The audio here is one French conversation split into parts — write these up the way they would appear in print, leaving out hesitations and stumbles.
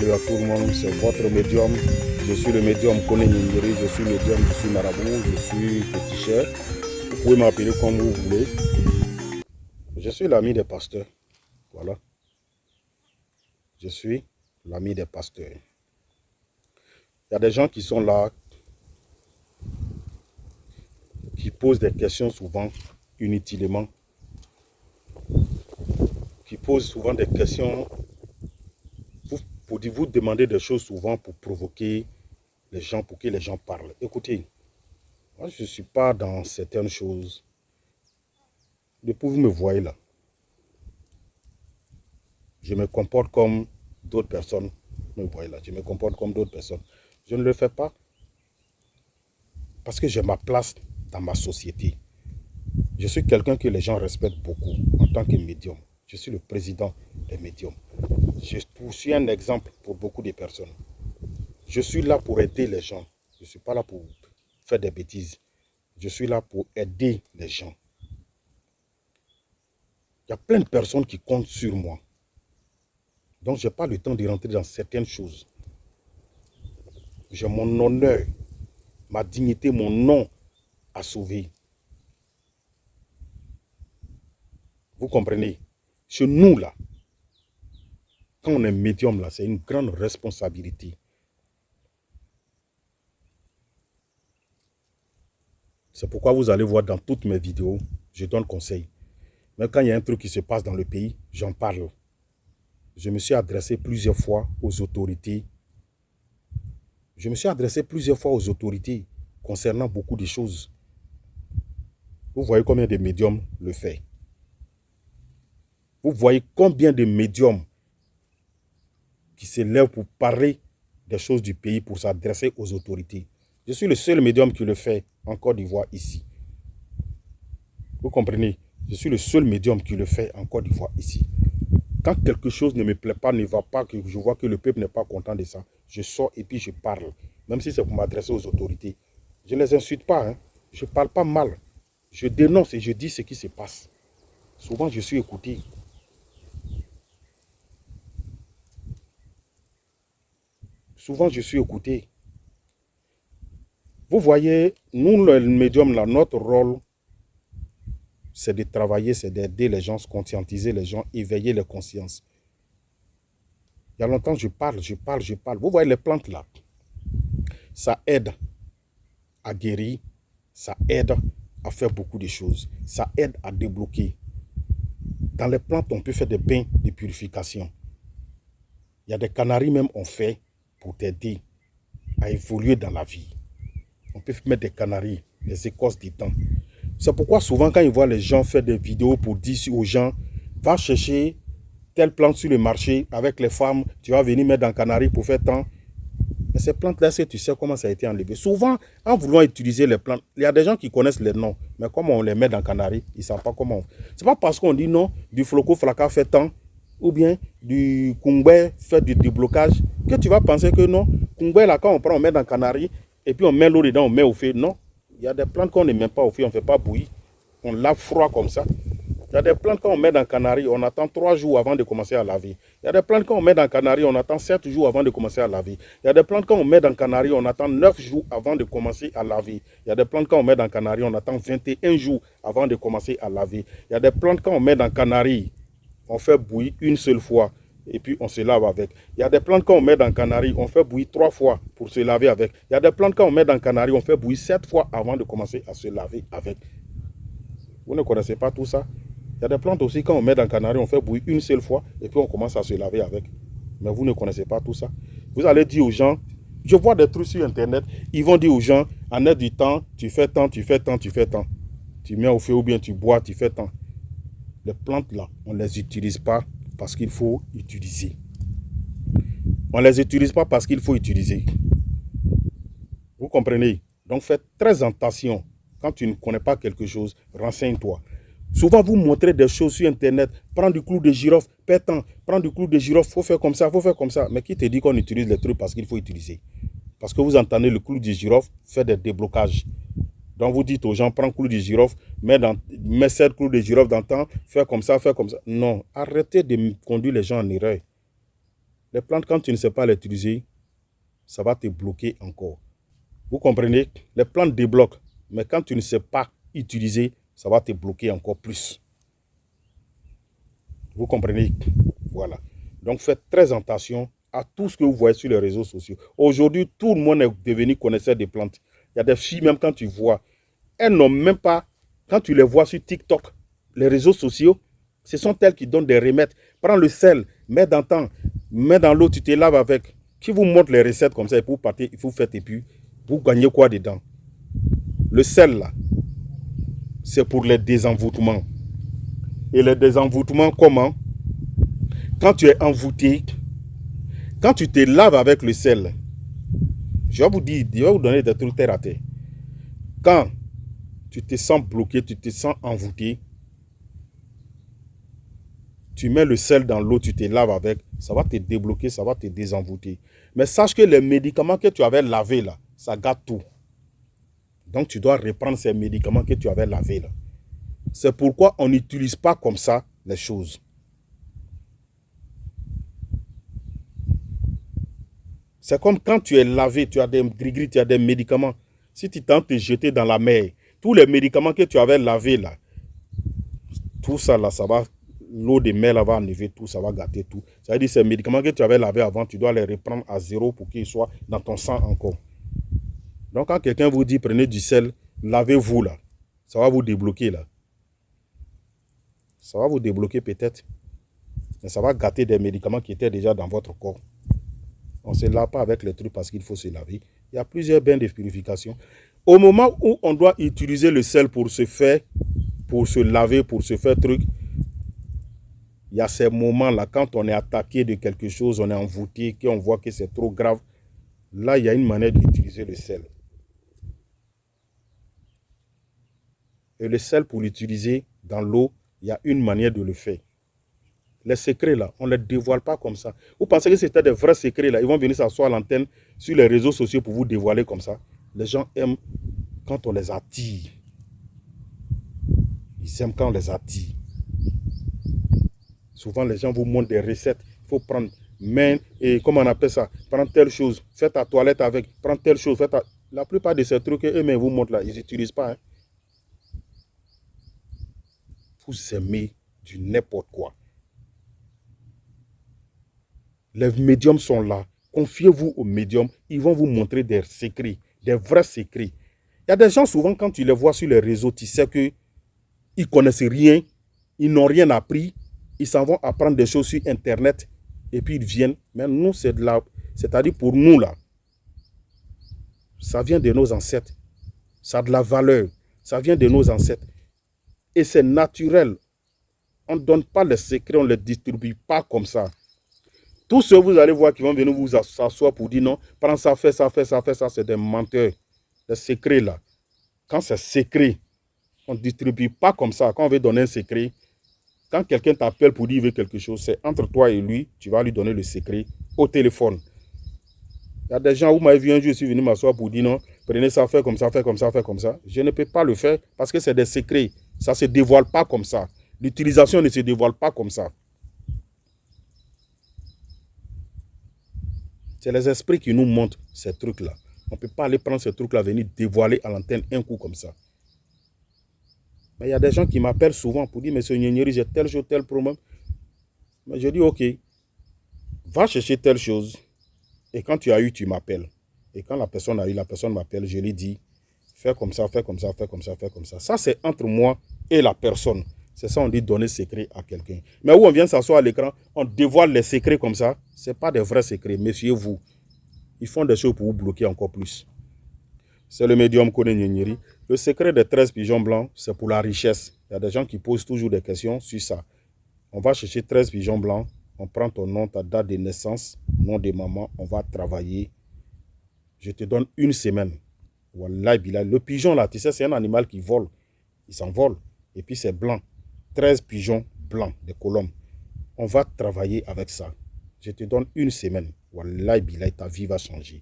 Salut à tout le monde, c'est votre médium. Je suis le médium Kone Nyingeri, je suis médium, je suis marabout, je suis féticheur. Vous pouvez m'appeler comme vous voulez. Je suis l'ami des pasteurs. Voilà. Je suis l'ami des pasteurs. Il y a des gens qui sont là, qui posent des questions souvent inutilement, qui posent souvent des questions pour vous demander des choses souvent pour provoquer les gens, pour que les gens parlent. Écoutez, moi je ne suis pas dans certaines choses. Depuis vous me voyez là, je me comporte comme d'autres personnes me voient là. Je me comporte comme d'autres personnes. Je ne le fais pas parce que j'ai ma place dans ma société. Je suis quelqu'un que les gens respectent beaucoup en tant que médium. Je suis le président des médiums. Je suis un exemple pour beaucoup de personnes. Je suis là pour aider les gens. Je ne suis pas là pour faire des bêtises. Je suis là pour aider les gens. Il y a plein de personnes qui comptent sur moi. Donc, je n'ai pas le temps de rentrer dans certaines choses. J'ai mon honneur, ma dignité, mon nom à sauver. Vous comprenez? Chez nous, là, quand on est médium, là, c'est une grande responsabilité. C'est pourquoi vous allez voir dans toutes mes vidéos, je donne conseil. Mais quand il y a un truc qui se passe dans le pays, j'en parle. Je me suis adressé plusieurs fois aux autorités. Je me suis adressé plusieurs fois aux autorités concernant beaucoup de choses. Vous voyez combien de médiums le font. Vous voyez combien de médiums qui se lèvent pour parler des choses du pays, pour s'adresser aux autorités. Je suis le seul médium qui le fait en Côte d'Ivoire ici. Vous comprenez? Je suis le seul médium qui le fait en Côte d'Ivoire ici. Quand quelque chose ne me plaît pas, ne va pas, que je vois que le peuple n'est pas content de ça, je sors et puis je parle. Même si c'est pour m'adresser aux autorités. Je ne les insulte pas, hein. Je ne parle pas mal. Je dénonce et je dis ce qui se passe. Souvent, je suis écouté. Souvent, je suis écouté. Vous voyez, nous, le médium, là, notre rôle, c'est de travailler, c'est d'aider les gens, conscientiser les gens, éveiller les consciences. Il y a longtemps, je parle. Vous voyez les plantes là, ça aide à guérir, ça aide à faire beaucoup de choses, ça aide à débloquer. Dans les plantes, on peut faire des bains de purification. Il y a des canaries même on fait pour t'aider à évoluer dans la vie. On peut mettre des canaries, des écorces dedans. C'est pourquoi souvent quand ils voient les gens faire des vidéos pour dire aux gens, va chercher telle plante sur le marché avec les femmes, tu vas venir mettre dans canaries pour faire tant. Mais ces plantes-là, est-ce que tu sais comment ça a été enlevé? Souvent, en voulant utiliser les plantes, il y a des gens qui connaissent les noms, mais comment on les met dans canaries, ils ne savent pas comment. Ce n'est pas parce qu'on dit non, du floco flacca fait tant, ou bien du kungbe fait du déblocage, que tu vas penser que non, kungbe là, quand on prend, on met dans canaries, et puis on met l'eau dedans, on met au feu. Non, il y a des plantes qu'on ne met pas au feu, on ne fait pas bouillir. On lave froid comme ça. Il y a des plantes qu'on met dans canaries, on attend 3 jours avant de commencer à laver. Il y a des plantes qu'on met dans canaries, on attend 7 jours avant de commencer à laver. Il y a des plantes qu'on met dans canaries, on attend 9 jours avant de commencer à laver. Il y a des plantes qu'on met dans canaries, on attend 21 jours avant de commencer à laver. Il y a des plantes qu'on met dans canaries, on fait bouillir une seule fois et puis on se lave avec. Il y a des plantes qu'on met dans canaries, on fait bouillir 3 fois pour se laver avec. Il y a des plantes qu'on met dans canaries, on fait bouillir 7 fois avant de commencer à se laver avec. Vous ne connaissez pas tout ça? Il y a des plantes aussi, quand on met dans canaries, on fait bouillir une seule fois et puis on commence à se laver avec. Mais vous ne connaissez pas tout ça. Vous allez dire aux gens, je vois des trucs sur Internet, ils vont dire aux gens, en aide du temps, tu fais tant, tu fais tant, tu fais tant. Tu mets au feu ou bien tu bois, tu fais tant. Les plantes là, on ne les utilise pas parce qu'il faut utiliser. On ne les utilise pas parce qu'il faut utiliser. Vous comprenez? Donc faites très attention. Quand tu ne connais pas quelque chose, renseigne-toi. Souvent, vous montrez des choses sur Internet. Prends du clou de girofle, pétant. Prends du clou de girofle, il faut faire comme ça, il faut faire comme ça. Mais qui te dit qu'on utilise les trucs parce qu'il faut utiliser? Parce que vous entendez le clou de girofle faire des déblocages. Donc vous dites aux gens, prends le clou de girofle, mets 7 clous de girofle dans le temps, fais comme ça, fais comme ça. Non, arrêtez de conduire les gens en erreur. Les plantes, quand tu ne sais pas les utiliser, ça va te bloquer encore. Vous comprenez? Les plantes débloquent, mais quand tu ne sais pas utiliser, ça va te bloquer encore plus. Vous comprenez? Voilà. Donc faites très attention à tout ce que vous voyez sur les réseaux sociaux. Aujourd'hui, tout le monde est devenu connaisseur des plantes. Il y a des filles, même quand tu vois, elles n'ont même pas, quand tu les vois sur TikTok, les réseaux sociaux, ce sont elles qui donnent des remèdes. Prends le sel, mets dans l'eau, tu te laves avec. Qui vous montre les recettes comme ça, et pour partir, il faut faire et puis vous gagnez quoi dedans? Le sel là, c'est pour les désenvoûtements. Et les désenvoûtements, comment? Quand tu es envoûté, quand tu te laves avec le sel, je vais vous dire, je vais vous donner des trucs terre à terre. Quand tu te sens bloqué, tu te sens envoûté, tu mets le sel dans l'eau, tu te laves avec, ça va te débloquer, ça va te désenvoûter. Mais sache que les médicaments que tu avais lavés là, ça gâte tout. Donc tu dois reprendre ces médicaments que tu avais lavés là. C'est pourquoi on n'utilise pas comme ça les choses. C'est comme quand tu es lavé, tu as des gris-gris, tu as des médicaments. Si tu tentes de te jeter dans la mer, tous les médicaments que tu avais lavés là, tout ça là, ça va, l'eau de mer là va enlever tout, ça va gâter tout. Ça veut dire que ces médicaments que tu avais lavés avant, tu dois les reprendre à zéro pour qu'ils soient dans ton sang encore. Donc quand quelqu'un vous dit prenez du sel, lavez-vous là, ça va vous débloquer là. Ça va vous débloquer peut-être, mais ça va gâter des médicaments qui étaient déjà dans votre corps. On ne se lave pas avec les trucs parce qu'il faut se laver. Il y a plusieurs bains de purification. Au moment où on doit utiliser le sel pour se faire, pour se laver, pour se faire truc, il y a ces moments-là, quand on est attaqué de quelque chose, on est envoûté, qu'on voit que c'est trop grave, là, il y a une manière d'utiliser le sel. Et le sel, pour l'utiliser dans l'eau, il y a une manière de le faire. Les secrets là, on ne les dévoile pas comme ça. Vous pensez que c'était des vrais secrets là, ils vont venir s'asseoir à l'antenne sur les réseaux sociaux pour vous dévoiler comme ça. Les gens aiment quand on les attire. Ils aiment quand on les attire. Souvent les gens vous montrent des recettes. Il faut prendre main et comment on appelle ça, prendre telle chose, faites ta toilette avec, prendre telle chose, faites ta... La plupart de ces trucs eux-mêmes vous montrent là, ils n'utilisent pas. Hein. Vous aimez du n'importe quoi. Les médiums sont là. Confiez-vous aux médiums. Ils vont vous montrer des secrets, des vrais secrets. Il y a des gens, souvent, quand tu les vois sur les réseaux, tu sais qu'ils ne connaissent rien, ils n'ont rien appris, ils s'en vont apprendre des choses sur Internet et puis ils viennent. Mais nous, c'est de la... C'est-à-dire pour nous, là, ça vient de nos ancêtres. Ça a de la valeur. Ça vient de nos ancêtres. Et c'est naturel. On ne donne pas les secrets, on ne les distribue pas comme ça. Tous ceux que vous allez voir qui vont venir vous s'asseoir pour dire non, prends ça, fais ça, fais ça, fais ça, c'est des menteurs. Les secrets là. Quand c'est secret, on ne distribue pas comme ça. Quand on veut donner un secret, quand quelqu'un t'appelle pour dire qu'il veut quelque chose, c'est entre toi et lui, tu vas lui donner le secret au téléphone. Il y a des gens, vous m'avez vu un jour, je suis venu m'asseoir pour dire non, prenez ça, faites comme ça, faites comme ça, faites comme ça. Je ne peux pas le faire parce que c'est des secrets. Ça ne se dévoile pas comme ça. L'utilisation ne se dévoile pas comme ça. C'est les esprits qui nous montrent ces trucs-là. On ne peut pas aller prendre ces trucs-là, venir dévoiler à l'antenne un coup comme ça. Mais il y a des gens qui m'appellent souvent pour dire, monsieur Nyeri, j'ai telle chose, tel problème. Mais je dis, ok, va chercher telle chose. Et quand tu as eu, tu m'appelles. Et quand la personne a eu, la personne m'appelle, je lui dis, fais comme ça, fais comme ça, fais comme ça, fais comme ça. Ça, c'est entre moi et la personne. C'est ça, on dit donner secret à quelqu'un. Mais où on vient s'asseoir à l'écran, on dévoile les secrets comme ça. Ce n'est pas des vrais secrets. Méfiez-vous. Ils font des choses pour vous bloquer encore plus. C'est le médium Kone Nyeri. Le secret des 13 pigeons blancs, c'est pour la richesse. Il y a des gens qui posent toujours des questions sur ça. On va chercher 13 pigeons blancs. On prend ton nom, ta date de naissance, nom de maman. On va travailler. Je te donne une semaine. Wallah, le pigeon là, tu sais, c'est un animal qui vole. Il s'envole. Et puis c'est blanc. 13 pigeons blancs, des colombes. On va travailler avec ça. Je te donne une semaine. Wallah, ta vie va changer.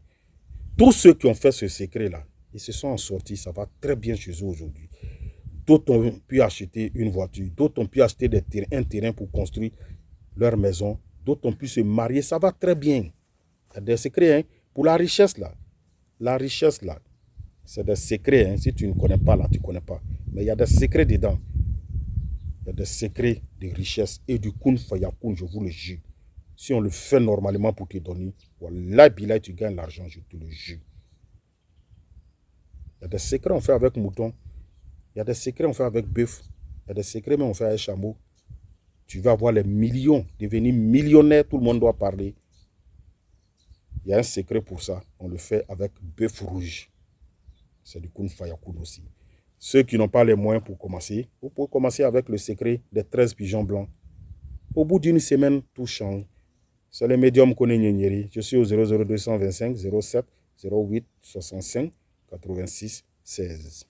Tous ceux qui ont fait ce secret-là, ils se sont en sortis. Ça va très bien chez eux aujourd'hui. D'autres ont pu acheter une voiture. D'autres ont pu acheter un terrain pour construire leur maison. D'autres ont pu se marier, ça va très bien. Il y a des secrets, hein. Pour la richesse, là. La richesse, là, c'est des secrets. Hein. Si tu ne connais pas, là, tu ne connais pas. Mais il y a des secrets dedans. Il y a des secrets de richesse et du kun fayakun, je vous le jure. Si on le fait normalement pour te donner, voilà, bilay, tu gagnes l'argent, je te le jure. Il y a des secrets on fait avec mouton. Il y a des secrets on fait avec bœuf. Il y a des secrets mais on fait avec chameau. Tu vas avoir les millions, devenir millionnaire, tout le monde doit parler. Il y a un secret pour ça. On le fait avec bœuf rouge. C'est du kun fayakun aussi. Ceux qui n'ont pas les moyens pour commencer, vous pouvez commencer avec le secret des 13 pigeons blancs. Au bout d'une semaine, tout change. C'est le médium Kone. Je suis au 00225 07 08 65 86 16.